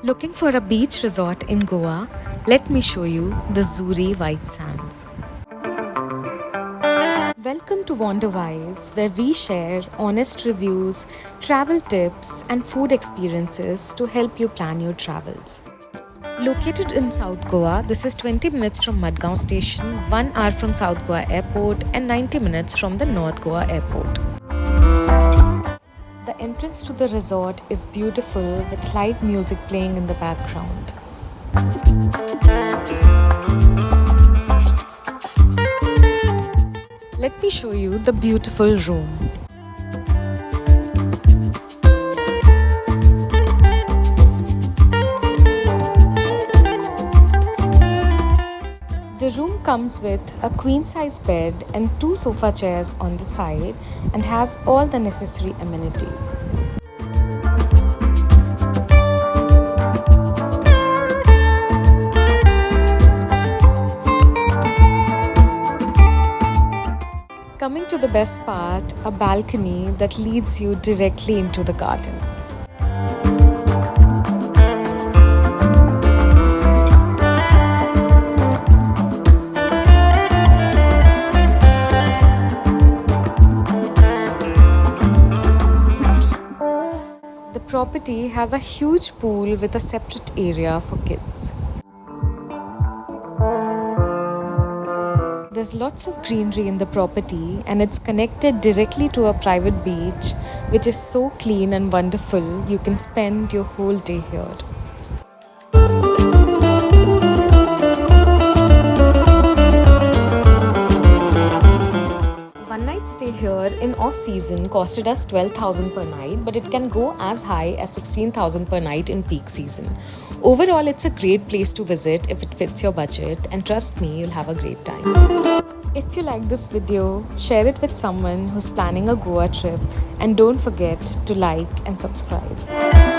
Looking for a beach resort in Goa? Let me show you the Zuri White Sands. Welcome to Wanderwise, where we share honest reviews, travel tips, and food experiences to help you plan your travels. Located in South Goa, this is 20 minutes from Madgaon station, 1 hour from South Goa airport, and 90 minutes from the North Goa airport. The entrance to the resort is beautiful with live music playing in the background. Let me show you the beautiful room. The room comes with a queen-size bed and 2 sofa chairs on the side and has all the necessary amenities. Coming to the best part, a balcony that leads you directly into the garden. The property has a huge pool with a separate area for kids. There's lots of greenery in the property and it's connected directly to a private beach which is so clean and wonderful you can spend your whole day here. One night stay here in off-season costed us 12,000 per night, but it can go as high as 16,000 per night in peak season. Overall, it's a great place to visit if it fits your budget, and trust me, you'll have a great time. If you like this video, share it with someone who's planning a Goa trip, and don't forget to like and subscribe.